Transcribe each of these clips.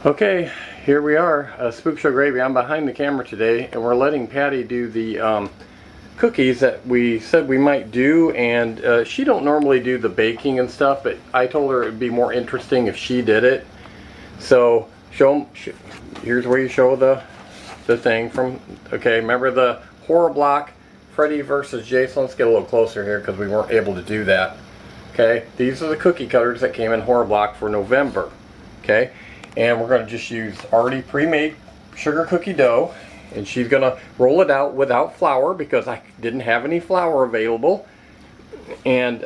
Okay, here we are, SpookShow Gravy. I'm behind the camera today, and we're letting Patty do the cookies that we said we might do. And she don't normally do the baking and stuff, but I told her it'd be more interesting if she did it. So here's where you show the thing from. Okay, remember the horror block, Freddy vs. Jason. Let's get a little closer here because we weren't able to do that. Okay, these are the cookie cutters that came in horror block for November. Okay. And we're going to just use already pre-made sugar cookie dough, and she's going to roll it out without flour because I didn't have any flour available. And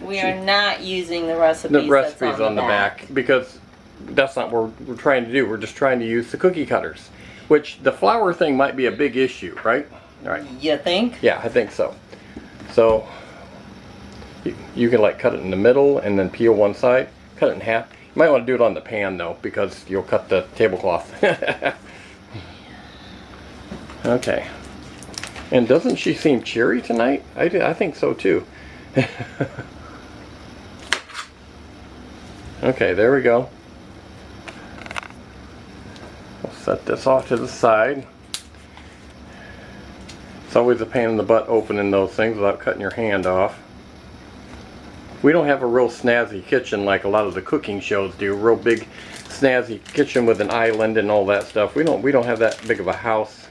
we are not using the recipes on the back because that's not what we're trying to do. We're just trying to use the cookie cutters, which the flour thing might be a big issue, right? All right. You think? Yeah, I think so. So you can like cut it in the middle and then peel one side, cut it in half. You might want to do it on the pan though, because you'll cut the tablecloth. Okay. And doesn't she seem cheery tonight? I think so too. Okay, there we go. We'll set this off to the side. It's always a pain in the butt opening those things without cutting your hand off. We don't have a real snazzy kitchen like a lot of the cooking shows do. Real big snazzy kitchen with an island and all that stuff. We don't have that big of a house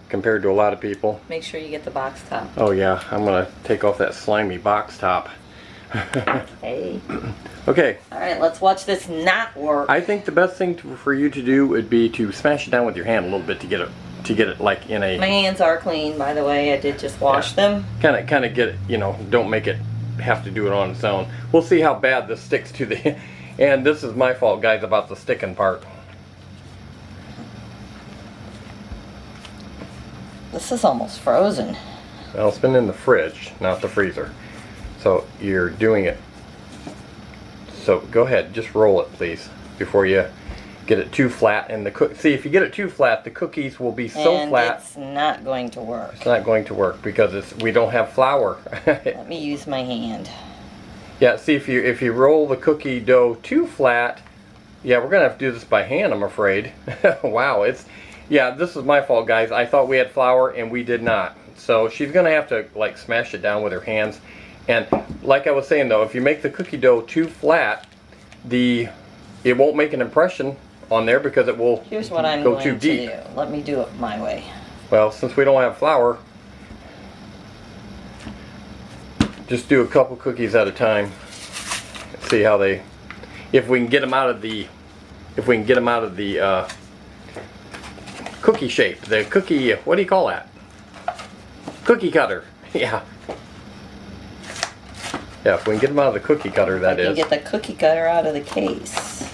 compared to a lot of people. Make sure you get the box top. Oh yeah, I'm gonna take off that slimy box top. Hey. Okay. All right, let's watch this not work. I think the best thing for you to do would be to smash it down with your hand a little bit to get it like in a. My hands are clean, by the way. I did just wash them. Kind of get it. Don't make it have to do it on its own. We'll see how bad this sticks to the and this is my fault, guys, about the sticking part. This is almost frozen. Well, it's been in the fridge, not the freezer, so you're doing it. So go ahead, just roll it please before you get it too flat. And see, if you get it too flat, the cookies will be so flat. It's not going to work. It's not going to work because we don't have flour. Let me use my hand. Yeah, see, if you roll the cookie dough too flat, yeah, we're gonna have to do this by hand, I'm afraid. Wow, this is my fault, guys. I thought we had flour and we did not. So she's gonna have to like smash it down with her hands. And like I was saying though, if you make the cookie dough too flat, it won't make an impression on there because it will Here's what I'm go going too to deep. do. Let me do it my way. Well, since we don't have flour, just do a couple cookies at a time. See how they, if we can get them out of the cookie shape, the cookie, what do you call that? Cookie cutter. Yeah. Yeah, if we can get them out of the cookie cutter, that is. I can get the cookie cutter out of the case.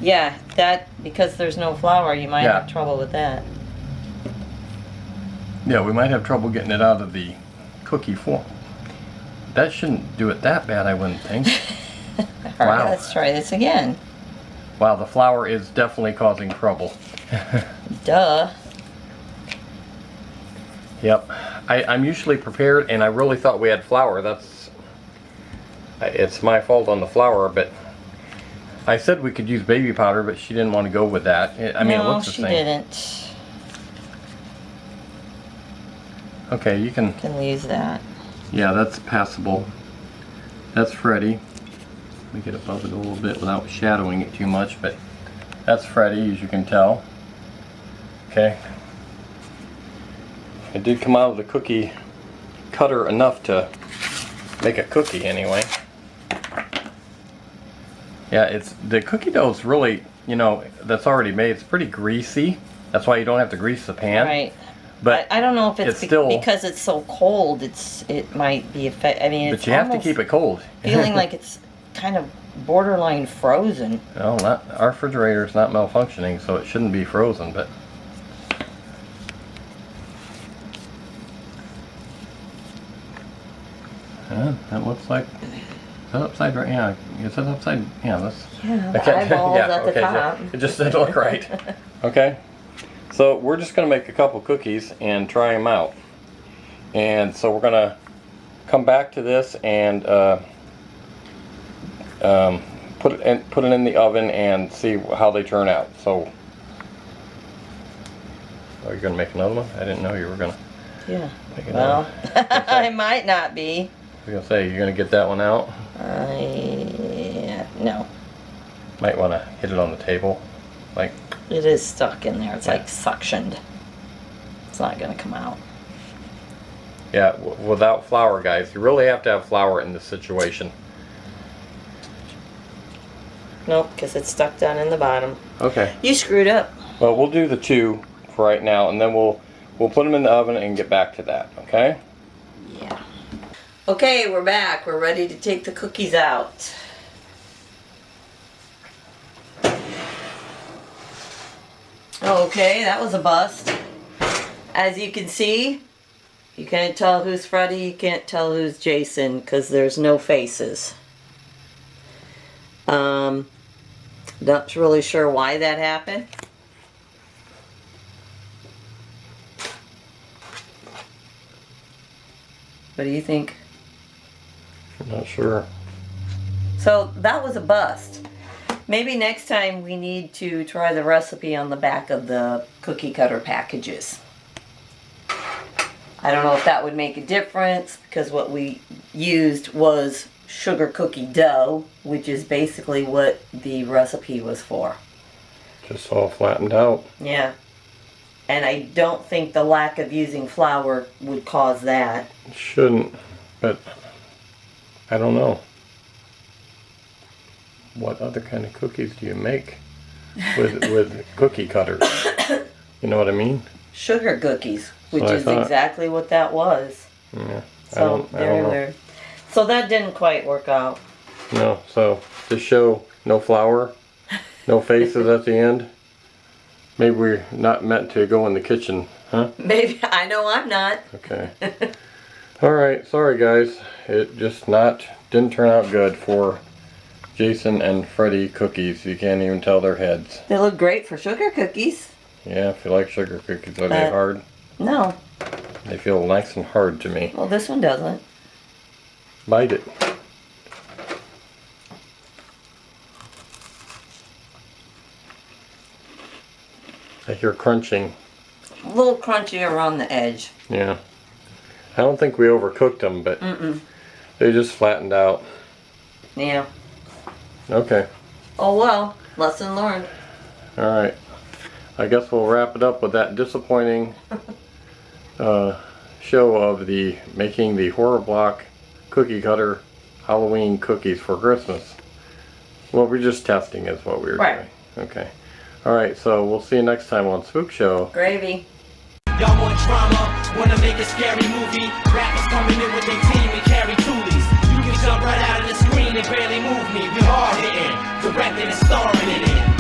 Yeah, because there's no flour, you might have trouble with that. Yeah, we might have trouble getting it out of the cookie form. That shouldn't do it that bad, I wouldn't think. All right, let's try this again. Wow, the flour is definitely causing trouble. Duh. Yep, I'm usually prepared, and I really thought we had flour. It's my fault on the flour, but I said we could use baby powder, but she didn't want to go with that. I mean, it looks the same. No, she didn't. Okay, you can use that. Yeah, that's passable. That's Freddy. Let me get above it a little bit without shadowing it too much, but that's Freddy, as you can tell. Okay. It did come out of the cookie cutter enough to make a cookie anyway. Yeah, the cookie dough is really, that's already made. It's pretty greasy. That's why you don't have to grease the pan. Right. But I don't know if it's still, because it's so cold. It might be I mean, it's but you have to keep it cold. Feeling like it's kind of borderline frozen. No, our refrigerator's not malfunctioning, so it shouldn't be frozen. But that looks like. Is that upside right? Yeah, is that upside? Yeah, that's. Yeah, the eyeballs at the top. It just didn't look right. Okay. So we're just going to make a couple cookies and try them out. And so we're going to come back to this and put it in the oven and see how they turn out. So, are you gonna make another one? I didn't know you were gonna. Yeah. Make another Well, I might not be. I was gonna say, you're gonna get that one out. No. Might want to hit it on the table, like. It is stuck in there. It's Yeah. like suctioned. It's not gonna come out. Yeah, without flour, guys, you really have to have flour in this situation. Nope, because it's stuck down in the bottom. Okay. You screwed up. Well, we'll do the 2 for right now, and then we'll put them in the oven and get back to that. Okay. Yeah. Okay, we're back. We're ready to take the cookies out. Okay, that was a bust. As you can see, you can't tell who's Freddy, you can't tell who's Jason, because there's no faces. Not really sure why that happened. What do you think? I'm not sure. So that was a bust. Maybe next time we need to try the recipe on the back of the cookie cutter packages. I don't know if that would make a difference, because what we used was sugar cookie dough, which is basically what the recipe was for. Just all flattened out. Yeah. And I don't think the lack of using flour would cause that. It shouldn't, but I don't know. What other kind of cookies do you make with cookie cutters? You know what I mean? Sugar cookies, which So I is thought. exactly what that was. Yeah. So I very don't know. weird. So that didn't quite work out. No. So to show no flour, no faces at the end. Maybe we're not meant to go in the kitchen, huh? Maybe, I know I'm not. Okay. All right. Sorry, guys. It just didn't turn out good for Jason and Freddy cookies. You can't even tell their heads. They look great for sugar cookies. Yeah, if you like sugar cookies, are they hard? No. They feel nice and hard to me. Well, this one doesn't. Bite it. I hear crunching. A little crunchy around the edge. Yeah. I don't think we overcooked them, but they just flattened out. Yeah. Okay. Oh well, lesson learned. All right. I guess we'll wrap it up with that disappointing show of making the horror block cookie cutter Halloween cookies for Christmas. Well, we're just testing is what we were Right. doing. Okay. All right. So we'll see you next time on Spook Show. Gravy. Y'all want drama, wanna make a scary movie. Rappers coming in with their team and carry toolies. You can jump right out of the screen and barely move me. We hard hitting, directing and starring it in.